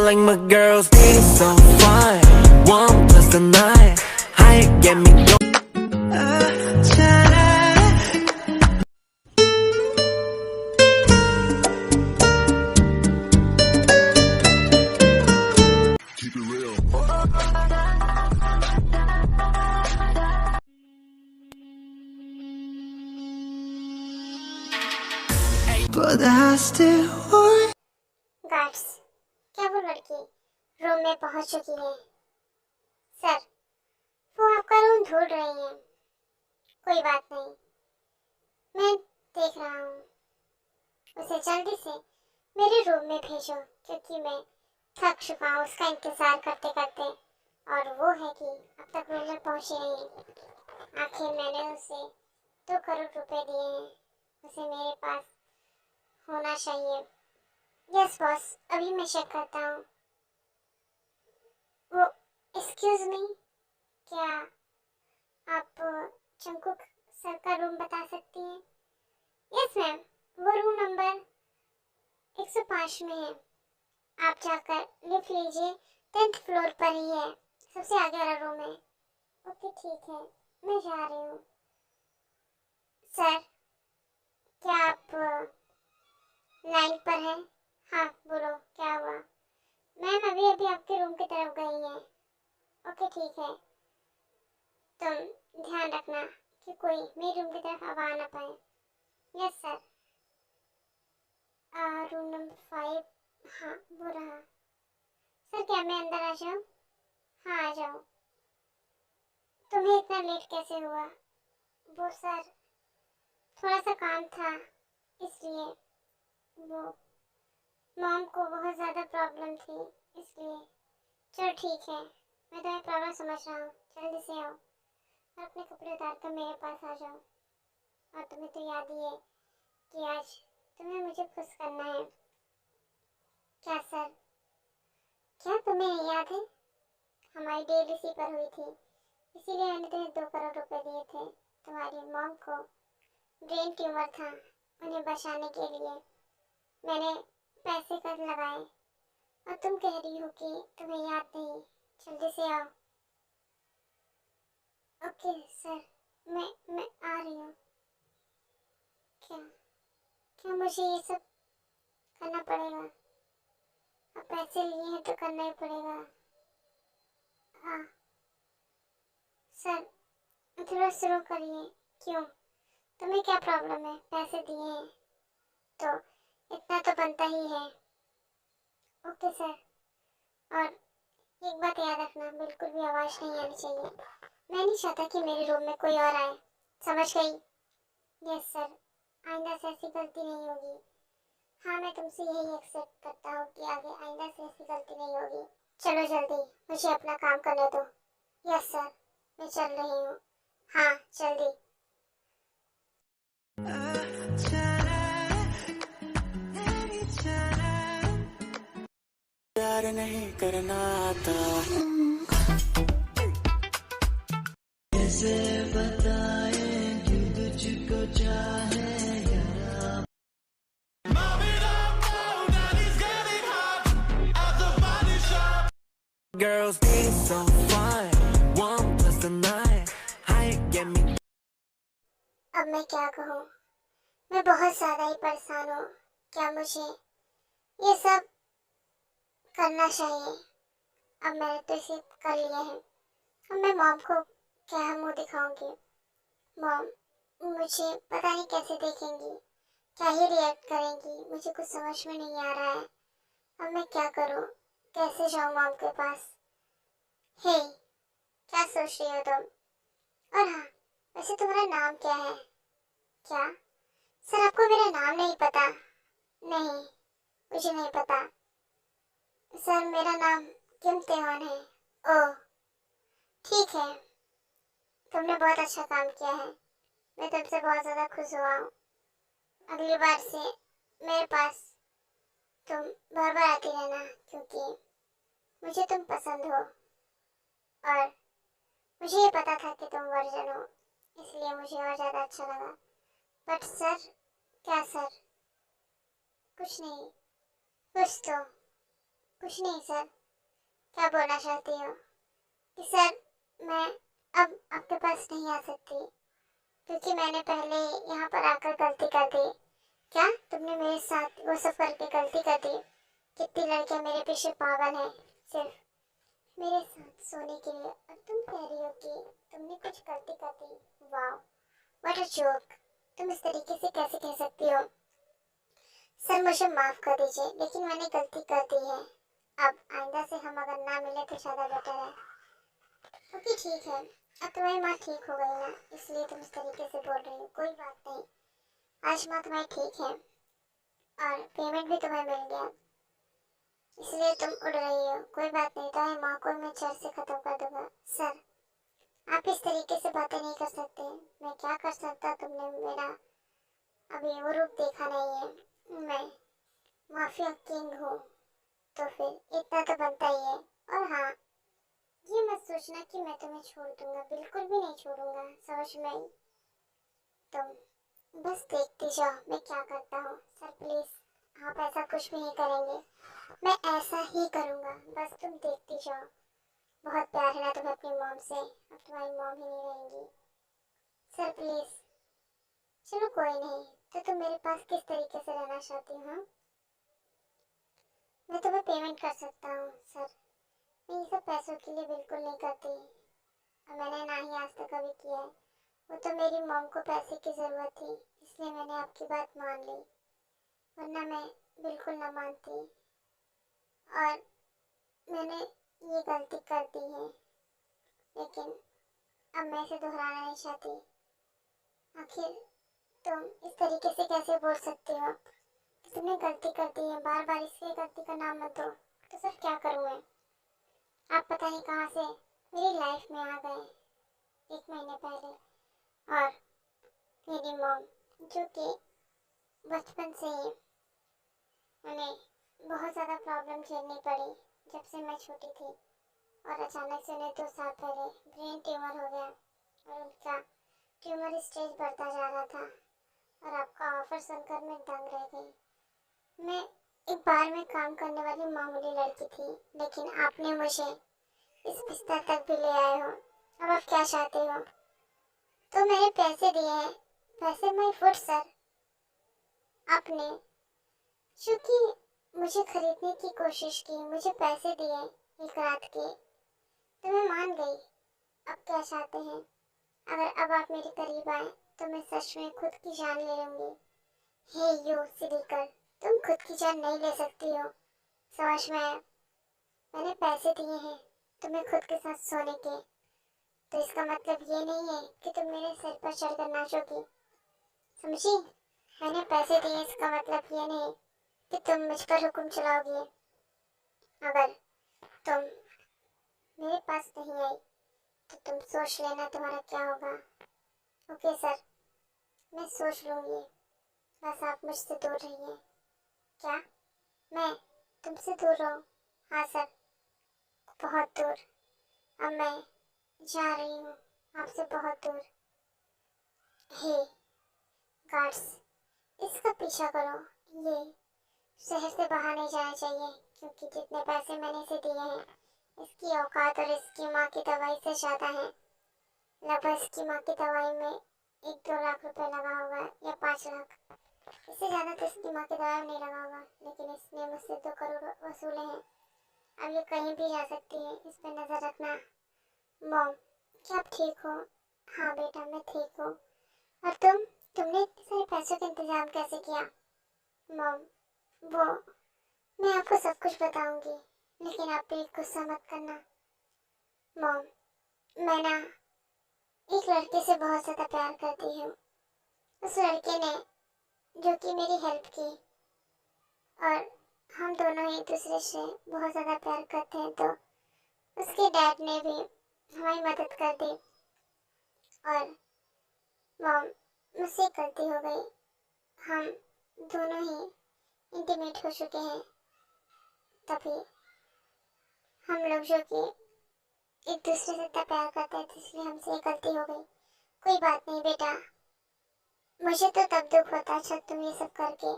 like my girls be so fine. 1 plus the 9, how you get me going? But I still want. Guards, क्या वो लड़की room में पहुंच चुकी है? सर, वो आपका रूम ढूंढ रही हैं। कोई बात नहीं, मैं देख रहा हूँ। उसे जल्दी से मेरे रूम में भेजो, क्योंकि मैं थक चुका हूँ उसका इंतजार करते करते। और वो है कि अब तक रूम में पहुंची नहीं। आखिर मैंने उसे 2 करोड़ रुपए दिए हैं, उसे मेरे पास होना चाहिए। यस बॉस, अभी मैं चेक करता हूँ। वो एक्सक्यूज मी, क्या आप जंकुक सर का रूम बता सकती हैं? यस मैम, वो रूम नंबर 105 में है। आप जाकर लिफ्ट लीजिए, 10th फ्लोर पर ही है, सबसे आगे वाला रूम है। ओके ठीक है, मैं जा रही हूँ। सर, क्या आप लाइन पर हैं? हाँ बोलो, क्या हुआ? मैम अभी अभी आपके रूम की तरफ गई हैं। ओके ठीक है, तुम ध्यान रखना कि कोई मेरे रूम की तरफ अब आ ना पाए। Yes sir. रूम नंबर 5, हाँ वो रहा। सर क्या मैं अंदर आ जाऊँ? हाँ आ जाओ। तुम्हें इतना लेट कैसे हुआ? वो सर, थोड़ा सा काम था, इसलिए। वो मॉम को बहुत ज़्यादा प्रॉब्लम थी, इसलिए। चलो ठीक है, मैं तुम्हें प्रॉब्लम समझ रहा हूँ, जल्दी से आओ और अपने कपड़े उतार कर मेरे पास आ जाओ। और तुम्हें तो याद ही है कि आज तुम्हें मुझे खुश करना है। क्या सर, क्या तुम्हें याद है हमारी डील इसी पर हुई थी, इसीलिए मैंने तुम्हें 2 करोड़ रुपए दिए थे। तुम्हारी मॉम को ब्रेन ट्यूमर था, उन्हें बचाने के लिए मैंने पैसे कर लगाए, और तुम कह रही हो कि तुम्हें याद नहीं। जल्दी से आओ। ओके सर, मैं आ रही हूँ। क्या क्या मुझे ये सब करना पड़ेगा? अब पैसे लिए हैं तो करना ही पड़ेगा। हाँ सर, थोड़ा स्लो करिए। क्यों, तुम्हें क्या प्रॉब्लम है? पैसे दिए हैं तो इतना तो बनता ही है। ओके सर, और एक बात याद रखना, बिल्कुल भी आवाज़ नहीं आनी चाहिए। मैं नहीं चाहता कि मेरे रूम में कोई और आए, समझ गई? यस सर, आइंदा से ऐसी गलती नहीं होगी। हाँ मैं तुमसे यही एक्सेप्ट करता हूँ कि आगे आइंदा से ऐसी गलती नहीं होगी। चलो जल्दी, मुझे अपना काम करने दो। यस सर, मैं चल रही हूँ। हाँ जल्दी। प्यार नहीं करना आता, कैसे बताए कि तुझको चाहे यारा। Girls be so fine. 1 plus the 9, how you get me? अब मैं क्या कहूँ, मैं बहुत ज़्यादा ही परेशान हूँ। क्या मुझे ये सब करना चाहिए? अब मैंने तो इसे कर लिया है, अब मैं मॉम को क्या मुंह दिखाऊंगी? मॉम मुझे पता नहीं कैसे देखेंगी, क्या ही रिएक्ट करेंगी, मुझे कुछ समझ में नहीं आ रहा है। अब मैं क्या करूँ, कैसे जाऊँ मॉम के पास? हे, क्या सोच रही हो तुम? और हाँ, वैसे तुम्हारा नाम क्या है? क्या सर आपको मेरा नाम नहीं पता? नहीं, मुझे नहीं पता सर, मेरा नाम किम तेवन है। ओह ठीक है, तुमने बहुत अच्छा काम किया है, मैं तुमसे बहुत ज़्यादा खुश हुआ हूँ। अगली बार से मेरे पास तुम बार बार आती रहना, क्योंकि मुझे तुम पसंद हो, और मुझे ये पता था कि तुम वर्जन हो, इसलिए मुझे और ज़्यादा अच्छा लगा। बट सर, क्या सर? कुछ नहीं, कुछ तो। कुछ नहीं सर। क्या बोलना चाहती हो कि सर मैं अब आपके पास नहीं आ सकती क्योंकि मैंने पहले यहाँ पर आकर गलती कर दी। क्या तुमने मेरे साथ वो सब करके गलती कर दी? कितनी लड़कियाँ मेरे पीछे पागल हैं सिर्फ मेरे साथ सोने के लिए, और तुम कह रही हो कि तुमने कुछ गलती कर दी। वाह, व्हाट अ जोक। तुम इस तरीके से कैसे कह सकती हो? सर मुझे माफ कर दीजिए, लेकिन मैंने गलती कर दी है। अब आइंदा से हम अगर ना मिले तो ज़्यादा बेटर है। ओके ठीक है, अब तुम्हारी माँ ठीक हो गई ना, इसलिए तुम इस तरीके से बोल रही हो। कोई बात नहीं, आज माँ तुम्हारी ठीक है और पेमेंट भी तुम्हें मिल गया, इसलिए तुम उड़ रही हो। कोई बात नहीं, तुम्हारी माँ को मैं जड़ से खत्म कर दूंगा। सर आप इस तरीके से बातें नहीं कर सकते। मैं क्या कर सकता, तुमने मेरा अभी वो रूप देखा नहीं है। मैं माफिया किंग हूँ, तो फिर इतना तो बनता ही है। और हाँ, ये मत सोचना कि मैं तुम्हें छोड़ दूंगा, बिल्कुल भी नहीं छोड़ूंगा, समझ में आई? तुम बस देखती जाओ मैं क्या करता हूँ। सर प्लीज आप ऐसा कुछ भी नहीं करेंगे, मैं ऐसा ही करूँगा, बस तुम देखती जाओ। बहुत प्यार है ना तुम्हें अपनी मॉम से, अब तुम्हारी मॉम ही नहीं रहेंगी। Sir please. चलो कोई नहीं, तो तुम मेरे पास किस तरीके से रहना चाहती हो? मैं तुम्हें पेमेंट कर सकता हूँ सर। मैं ये सब पैसों के लिए बिल्कुल नहीं करती, और मैंने ना ही आज तक कभी किया है। वो तो मेरी मॉम को पैसे की ज़रूरत थी, इसलिए मैंने आपकी बात मान ली, वरना मैं बिल्कुल ना मानती। और मैंने ये गलती कर दी है, लेकिन अब मैं इसे दोहराना नहीं चाहती। आखिर तुम इस तरीके से कैसे बोल सकती हो? तुमने गलती कर दी है, बार बार इसकी गलती का नाम मत दो। तो सर क्या करूँ मैं? आप पता नहीं कहाँ से मेरी लाइफ में आ गए 1 महीने पहले, और मेरी मॉम जो कि बचपन से ही उन्हें बहुत ज़्यादा प्रॉब्लम झेलनी पड़ी जब से मैं छोटी थी, और अचानक से उन्हें 2 साल पहले ब्रेन ट्यूमर हो गया, और उनका ट्यूमर स्टेज बढ़ता जा रहा था, और आपका ऑफर सुनकर मैं दंग रह गई। मैं एक बार में काम करने वाली मामूली लड़की थी, लेकिन आपने मुझे इस बिस्तर तक भी ले आए हो। अब आप क्या चाहते हो? तो मैंने पैसे दिए हैं, पैसे माई फुट सर। आपने जो कि मुझे खरीदने की कोशिश की, मुझे पैसे दिए एक रात के, तो मैं मान गई। अब क्या चाहते हैं? अगर अब आप मेरे करीब आए तो मैं सच में खुद की जान ले लूंगी। हे यू सिलिकर, तुम खुद की जान नहीं ले सकती हो, समझ में आया? मैंने पैसे दिए हैं तुम्हें खुद के साथ सोने के, तो इसका मतलब ये नहीं है कि तुम मेरे सिर पर चढ़कर नाचोगी, समझी? मैंने पैसे दिए, इसका मतलब ये नहीं कि तुम मुझ पर हुक्म चलाओगी। अगर तुम मेरे पास नहीं आई तो तुम सोच लेना तुम्हारा क्या होगा। ओके सर, मैं सोच लूंगी, बस आप मुझसे दूर रहिए। क्या मैं तुमसे दूर रहूं? हाँ सर, बहुत दूर। अब मैं जा रही हूँ आपसे बहुत दूर। हे गार्ड्स, इसका पीछा करो, ये शहर से बाहर नहीं जाना चाहिए, क्योंकि जितने पैसे मैंने इसे दिए हैं, इसकी औकात और इसकी माँ की दवाई से ज़्यादा है। लगभग इसकी माँ की दवाई में 1-2 लाख रुपए लगा होगा, या 5 लाख। इससे ज़्यादा तो इसकी माँ की दवाई में नहीं लगा होगा, लेकिन इसने मुझसे 2 करोड़ वसूले हैं। अब ये कहीं भी जा सकती है, इस पर नज़र रखना। मॉम, क्या आप ठीक हो? हाँ बेटा, मैं ठीक हूँ। और तुमने इतने सारे पैसों का इंतजाम कैसे किया? मॉम, वो मैं आपको सब कुछ बताऊंगी, लेकिन आप प्लीज गुस्सा मत करना। मॉम, मैं ना एक लड़के से बहुत ज़्यादा प्यार करती हूँ। उस लड़के ने जो कि मेरी हेल्प की, और हम दोनों एक दूसरे से बहुत ज़्यादा प्यार करते हैं, तो उसके डैड ने भी हमारी मदद कर दी। और मॉम, मुझसे गलती हो गई, हम दोनों ही इंटीमेट हो चुके हैं, तभी हम लोग जो कि एक दूसरे से इतना प्यार करते हैं, इसलिए हमसे ये गलती हो गई। कोई बात नहीं बेटा, मुझे तो तब दुख होता जब तुम ये सब करके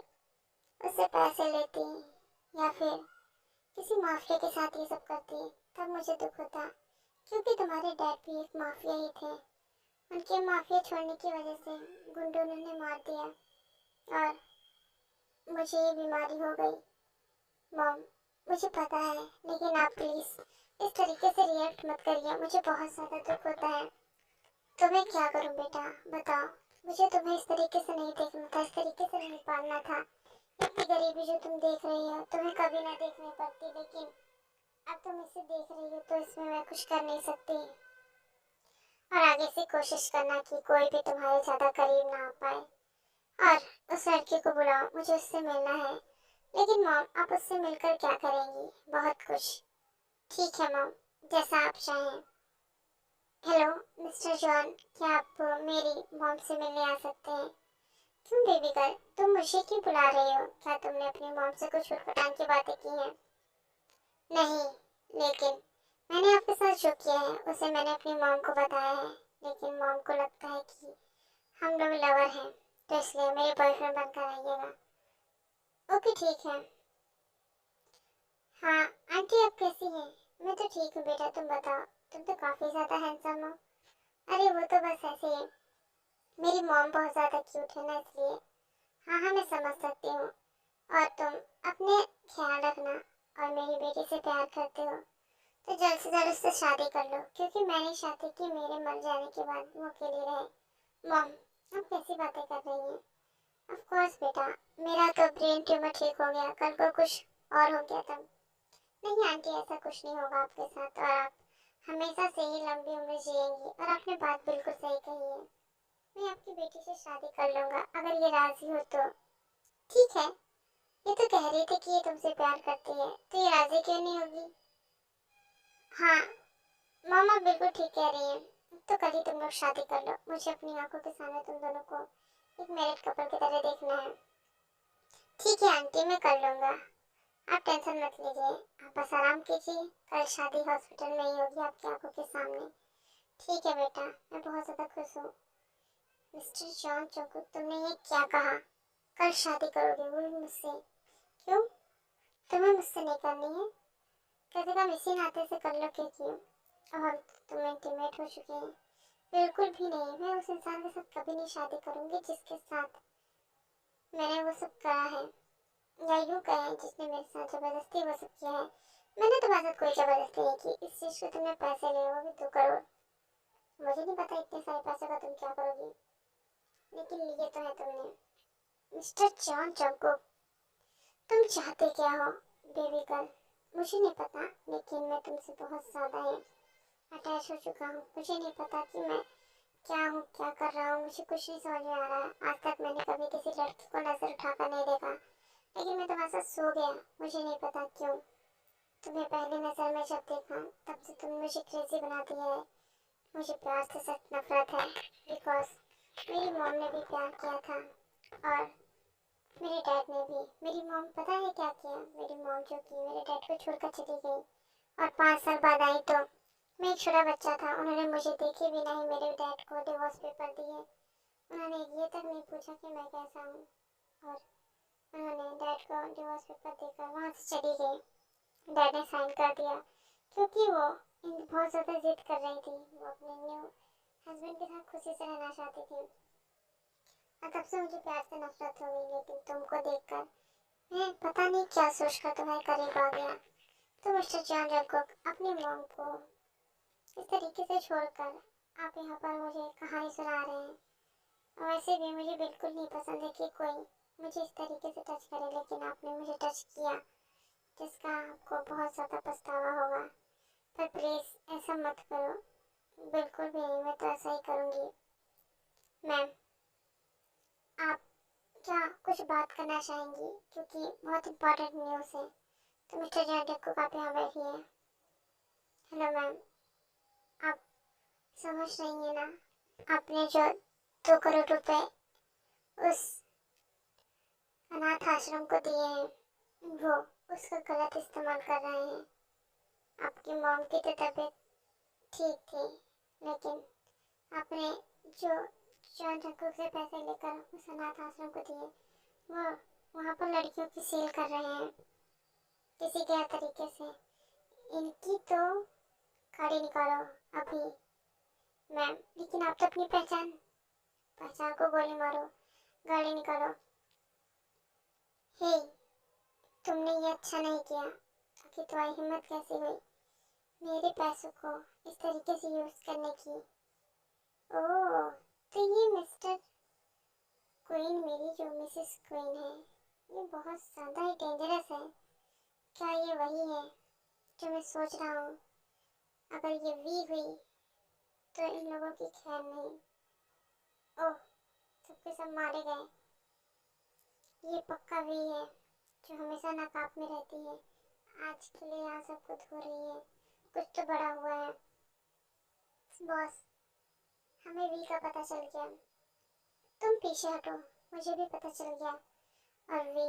उससे पैसे लेती, या फिर किसी माफिया के साथ ये सब करती तब मुझे दुख होता, क्योंकि तुम्हारे डैड भी एक माफिया ही थे। उनके माफिया छोड़ने की वजह से गुंडों ने उन्हें मार दिया और मुझे ये बीमारी हो गई। मॉम, मुझे पता है, लेकिन आप प्लीज इस तरीके से रिएक्ट मत करिए, मुझे बहुत ज़्यादा दुख होता है। तो मैं क्या करूं बेटा, बताओ। मुझे तुम्हें इस तरीके से नहीं देखना था, इस तरीके से नहीं पालना था। इतनी गरीबी जो तुम देख रही हो तुम्हें कभी ना देखनी पड़ती, लेकिन अब तुम इसे देख रही हो तो इसमें मैं कुछ कर नहीं सकती। और आगे से कोशिश करना कि कोई भी तुम्हारे ज़्यादा करीब ना आ पाए। और उस लड़की को बुलाओ, मुझे उससे मिलना है। लेकिन मॉम, आप उससे मिलकर क्या करेंगी? बहुत कुछ। ठीक है मॉम, जैसा आप चाहें। हेलो मिस्टर जॉन, क्या आप मेरी मॉम से मिलने आ सकते हैं? क्यों बेबी गर्ल, तुम मुझे क्यों बुला रही हो? क्या तुमने अपनी मॉम से कुछ उठपटांग की बातें की हैं? नहीं, लेकिन मैंने आपके साथ जो किया है उसे मैंने अपनी मॉम को बताया है, लेकिन मॉम को लगता है कि हम लोग लवर हैं, तो इसलिए मेरे बॉयफ्रेंड बनकर आइएगा। ओके ठीक है। हाँ आंटी, आप कैसी हैं? मैं तो ठीक हूँ बेटा, तुम बताओ। तुम तो काफ़ी ज़्यादा हैंडसम हो। अरे वो तो बस ऐसे ही, मेरी मॉम बहुत ज़्यादा क्यूट है ना, इसलिए। हाँ हाँ, मैं समझ सकती हूँ। और तुम अपने ख्याल रखना, और मेरी बेटी से प्यार करते हो तो जल्द से जल्द उससे शादी कर लो, क्योंकि मैंने शादी की मेरे मर जाने के बाद वो अकेली रहे। मॉम, आप कैसी बातें कर रही हैं? ऑफ कोर्स बेटा, मेरा तो ब्रेन ट्यूमर ठीक हो गया, कल को कुछ और हो गया तब। नहीं आंटी, ऐसा कुछ नहीं होगा आपके साथ, और आप हमेशा से ही लंबी उम्र जिएंगी। और आपने बात बिल्कुल सही कही है, मैं आपकी बेटी से शादी कर लूँगा अगर ये राजी हो तो। ठीक है, ये तो कह रही थी कि ये तुमसे प्यार करती है, तो ये राजी क्यों नहीं होगी? हाँ मामा, बिल्कुल ठीक कह रही हैं। तो कल ही तुम लोग शादी कर लो, मुझे अपनी आंखों के सामने तुम दोनों को एक मैरिड कपल की तरह देखना है। ठीक है आंटी, मैं कर लूँगा, आप टेंशन मत लीजिए। आप बस आराम कीजिए, कल शादी हॉस्पिटल में ही होगी आपकी आंखों के सामने। ठीक है बेटा, मैं बहुत ज़्यादा खुश हूँ। मिस्टर जॉन चोकू, तुमने ये क्या कहा? कल शादी करोगे, वो भी मुझसे? क्यों, तुम्हें मुझसे नहीं करनी है? कभी कम इसी नाते से कर लो, क्यों? अब हम तुम इंटीमेट हो चुके हैं। बिल्कुल भी नहीं, मैं उस इंसान के साथ कभी नहीं शादी करूंगी जिसके साथ मैंने वो सब करा है, या यूँ कहें जिसने मेरे साथ जबरदस्ती वो सब किया है। मैंने तुम्हारे साथ कोई जबरदस्ती नहीं की, इस चीज़ के तुमने पैसे लिए, वो भी 2 करोड़। मुझे नहीं पता इतने सारे पैसे का तुम क्या करोगी, लेकिन लिए तो है तुमने। मिस्टर जॉन जंकुक, तुम चाहते क्या हो? बेबी गर्ल, मुझे नहीं पता, लेकिन मैं तुमसे बहुत ज़्यादा ही अटैच हो चुका हूँ। मुझे नहीं पता कि मैं क्या हूँ, क्या कर रहा हूँ, मुझे कुछ नहीं समझ में आ रहा है। आज तक मैंने कभी किसी लड़की को नजर उठाकर नहीं देखा, लेकिन मैं तुम्हारे साथ सो गया, मुझे नहीं पता क्यों। तुम्हें पहली नजर में जब देखा तब से तुमने मुझे क्रेजी बना दिया है। मुझे प्यार से सख्त नफरत है, बिकॉज मेरी मॉम ने भी प्यार किया था, और मेरे डैड ने भी। मेरी मॉम पता है क्या किया? मेरी मॉम जो कि मेरे डैड को छोड़कर चली गई, और 5 साल बाद आई तो मैं एक छोटा बच्चा था, उन्होंने मुझे देखे भी नहीं, मेरे डैड को डिवोर्स पेपर दिए। उन्होंने ये तक नहीं पूछा कि मैं कैसा हूँ, और उन्होंने डैड को डिवोर्स पेपर देकर वहाँ से चली गई। डैड ने साइन कर दिया, क्योंकि वो बहुत ज़्यादा जिद कर रही थी, वो अपने न्यू हस्बैंड के साथ खुशी से रहना चाहती थी। और तब से मुझे प्यार से नफरत हो गई, लेकिन तुमको देखकर मैं पता नहीं क्या सोचकर तुम्हारे करीब आ गया। तो मिस्टर जॉन जैकब, अपनी मॉम को इस तरीके से छोड़कर आप यहाँ पर मुझे कहानी सुना रहे हैं। और वैसे भी मुझे बिल्कुल नहीं पसंद है कि कोई मुझे इस तरीके से टच करे, लेकिन आपने मुझे टच किया, जिसका आपको बहुत ज़्यादा पछतावा होगा। पर प्लीज़ ऐसा मत करो, बिल्कुल भी नहीं, मैं तो ऐसा ही करूँगी। मैम, आप क्या कुछ बात करना चाहेंगी? क्योंकि बहुत इंपॉर्टेंट न्यूज़ है। तो मिस्टर जॉन जैकब, आप यहाँ बैठिए। हेलो मैम, आप समझ रही हैं ना, आपने जो 2 करोड़ रुपए उस अनाथ आश्रम को दिए हैं, वो उसका गलत इस्तेमाल कर रहे हैं। आपकी मॉम की तो तबीयत ठीक थी, लेकिन आपने जो जॉन जैकब से पैसे लेकर उस अनाथ आश्रम को दिए, वो वहाँ पर लड़कियों की सेल कर रहे हैं। किसी के तरीके से। इनकी तो गाड़ी निकालो अभी मैम, लेकिन आप तो अपनी पहचान को गोली मारो, गाड़ी निकालो। हे, तुमने ये अच्छा नहीं किया। आखिर तुम्हारी हिम्मत कैसे हुई मेरे पैसों को इस तरीके से यूज करने की? ओह, तो ये मिस्टर क्वीन, मेरी जो मिसेस क्वीन है, ये बहुत ज़्यादा ही डेंजरस है। क्या ये वही है जो मैं सोच रहा हूँ? अगर ये वी हुई तो इन लोगों की खैर नहीं। ओह, सबके सब मारे गए। ये पक्का वी है जो हमेशा नकाब में रहती है। आज के लिए यहाँ सब कुछ हो रही है, कुछ तो बड़ा हुआ है। बॉस, हमें वी का पता चल गया। तुम पीछे हटो, मुझे भी पता चल गया। और वी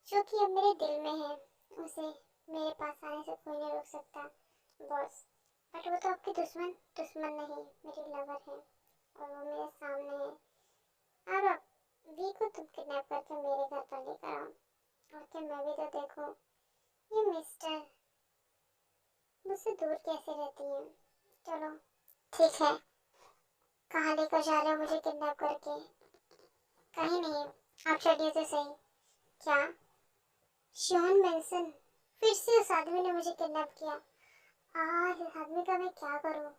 जो कि अब मेरे दिल में है, उसे मेरे पास आने से कोई नहीं रोक सकता बॉस। बट वो तो आपकी दुश्मन नहीं, मेरी लवर है और वो मेरे सामने है। और अब वी को तुम किडनैप करके मेरे घर पर लेकर आओ, और क्या मैं भी तो देखूं ये मिस्टर मुझसे दूर कैसे रहती है। चलो ठीक है, कहाँ लेकर जा रहे हो मुझे किडनैप करके? कहीं नहीं, आप चलिए तो सही। क्या शॉन मेंसन? फिर से उस आदमी ने मुझे किडनैप किया। इस आदमी का मैं क्या करूं?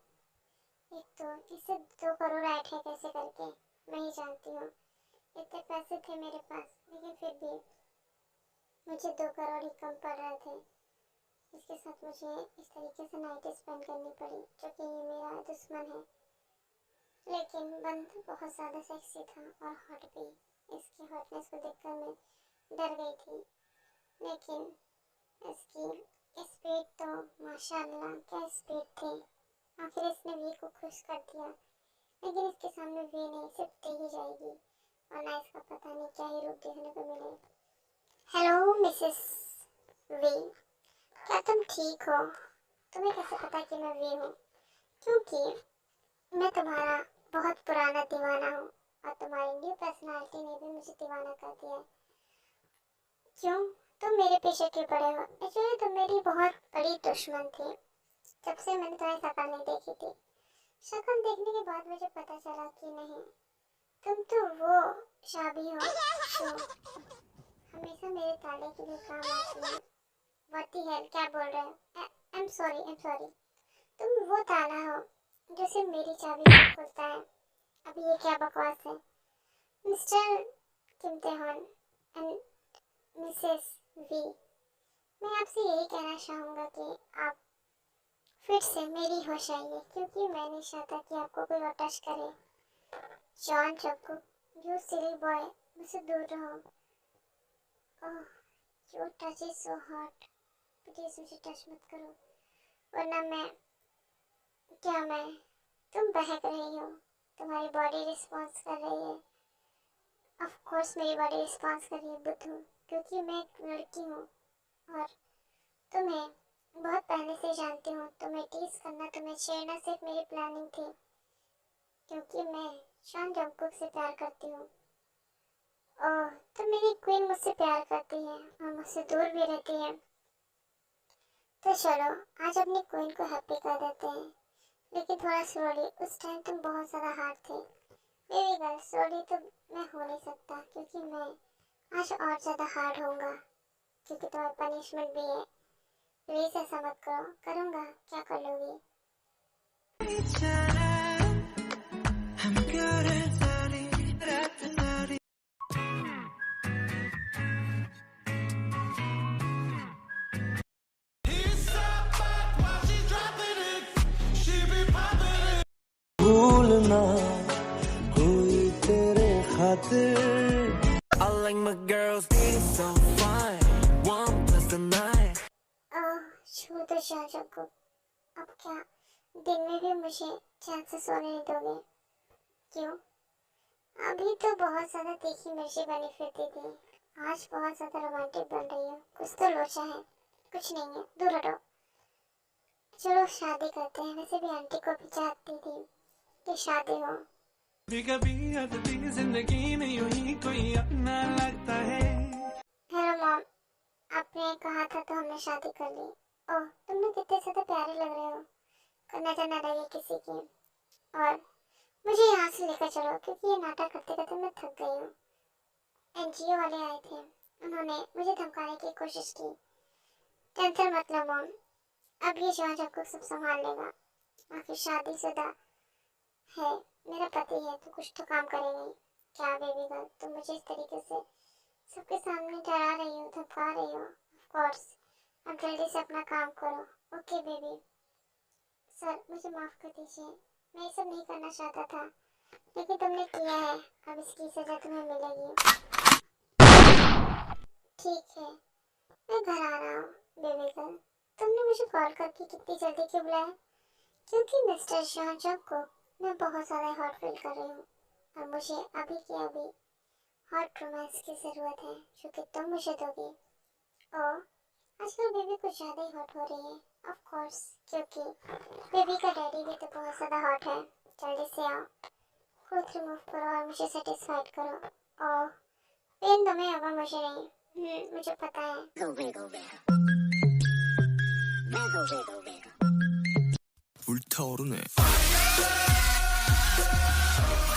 एक तो इसे 2 करोड़ आए थे कैसे करके, मैं ही जानती हूँ। इतने पैसे थे मेरे पास, लेकिन फिर भी मुझे 2 करोड़ ही कम पड़ रहे थे। इसके साथ मुझे इस तरीके से नाइट स्पेंड करनी पड़ी, जो कि ये मेरा दुश्मन है। लेकिन बंदा बहुत ज़्यादा सेक्सी था और हॉट भी। इसकी हॉटनेस को देखकर मैं डर गई थी। लेकिन इसकी स्पीड तो माशाल्लाह, क्या स्पीड थी। आखिर इसने वी को खुश कर दिया। लेकिन इसके सामने वी नहीं, सिर्फ दे ही जाएगी, वरना इसका पता नहीं क्या ही रूप देखने को मिले। हेलो मिसेस वी, क्या तुम ठीक हो? तुम्हें कैसे पता कि मैं वी हूँ? क्योंकि मैं तुम्हारा बहुत पुराना दीवाना हूँ और तुम्हारी न्यू पर्सनालिटी ने भी मुझे दीवाना कर दिया है। क्यों तुम मेरे पीछे क्यों पड़े हो? एक्चुअली तुम मेरी बहुत बड़ी दुश्मन थी। जब से मैंने तुम्हारी शक्ल नहीं देखी थी, शक्ल देखने के बाद मुझे पता चला कि नहीं, तुम तो वो शाबी हो जो हमेशा मेरे ताले के लिए काम आती है। व्हाट द हेल, क्या बोल रहे हो? I am sorry. तुम वो ताला हो जो सिर्फ मेरी चाबी से खुलता है। अभी ये क्या बकवास है? मिस्टर किम्तेहन एंड मिसेस वी, मैं आपसे यही कहना चाहूँगा कि आप फिर से मेरी होश आइए, क्योंकि मैं नहीं चाहता कि आपको कोई और टच करे। John Jacob, you silly boy, मुझसे दूर रहो। Oh, your touch is so hot. Please मुझे टच मत करो, वरना तुम बहक रही हो, तुम्हारी बॉडी रिस्पॉन्स कर रही है। ऑफ कोर्स मेरी बॉडी रिस्पॉन्स कर रही है बुद्धू, क्योंकि मैं एक लड़की हूँ और तुम्हें बहुत पहले से जानती हूँ। तुम्हें टीज करना, तुम्हें छेड़ना सिर्फ मेरी प्लानिंग थी, क्योंकि मैं शॉन जॉकब से प्यार करती हूँ। ओह, तो मेरी क्वीन मुझसे प्यार करती है और मुझसे दूर भी रहती है। तो चलो आज अपनी क्वीन को हैप्पी कर देते हैं, लेकिन थोड़ा स्लोली। उस टाइम तुम बहुत ज़्यादा हार्ड थे। बेबी गर्ल, स्लोली तो मैं हो नहीं सकता, क्योंकि मैं आज और ज़्यादा हार्ड होऊंगा, क्योंकि तुम्हारी पनिशमेंट भी है। प्लीज ऐसा मत करो। करूँगा, क्या कर लोगी? भूलना कोई तेरे खातिर। I like my girls being so fine. 1 plus the 9. ओह, छोड़ दो शॉन जॉकब। अब क्या दिन में भी मुझे चैन से सोने नहीं दोगे? क्यों? अभी तो बहुत ज़्यादा तीखी मिर्ची बनी फिरती थी, आज बहुत ज़्यादा रोमांटिक बन रही हो। कुछ तो लोचा है। कुछ नहीं है, दूर हटो। चलो शादी करते हैं। वैसे भी आंटी को भी चाहती थी कि शादी हो। कभी अपनी जिंदगी में यूं ही कोई अपना लगता है। हेलो मॉम, आपने कहा था तो हमने शादी कर ली। ओह, तुम लोग कितने ज्यादा प्यारे लग रहे हो। नजर न लगे किसी की। और मुझे यहाँ से लेकर चलो, क्योंकि ये नाटक करते करते मैं थक गई हूँ। एनजीओ वाले आए थे, उन्होंने मुझे धमकाने की कोशिश की। टेंशन मत लो मॉम, अब ये जॉन जैकब सब संभाल लेगा। आखिर शादीशुदा है, मेरा पति है, तो कुछ तो काम करेगा ही। क्या बेबी गर्ल, तुम मुझे इस तरीके से सबके सामने डरा रही हो, धमका रही हो। ऑफ कोर्स, अब जल्दी से अपना काम करो। Okay baby. सर, मुझे माफ कर दीजिए, मैं ये सब नहीं करना चाहता था, लेकिन तुमने किया है, अब इसकी सजा तुम्हें मिलेगी। ठीक है, मैं घर आ रहा हूँ। बेबी गर्ल, तुमने मुझे कॉल करके कितनी जल्दी क्यों बुलाया? क्योंकि मिस्टर जॉन जैकब, मैं बहुत ज़्यादा हॉट फील कर रही हूँ और मुझे अभी के अभी हॉट रोमांस की ज़रूरत है, जो कि तुम मुझे दोगी। ओह, आजकल बेबी कुछ ज़्यादा ही हॉट हो रही है। ऑफ कोर्स, क्योंकि बेबी का डैडी भी तो बहुत ज़्यादा हॉट है। जल्दी से आओ, खुद रिमूव करो और मुझे सेटिस्फाइड करो। ओह, पेन तुम्हें होगा, मुझे नहीं। मुझे पता है। 불타오르네.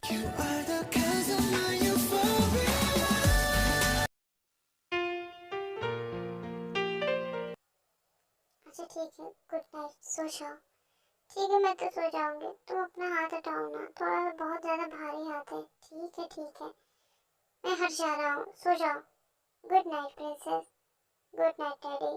You are the cause of my euphoria. अच्छा ठीक है, गुड नाइट, सो जाओ। ठीक है, मैं तो सो जाऊंगी, तुम अपना हाथ हटाओ ना, थोड़ा बहुत ज़्यादा भारी हाथ है। ठीक है ठीक है, मैं हट जा रहा हूँ, सो जाओ। Good night princess, good night daddy.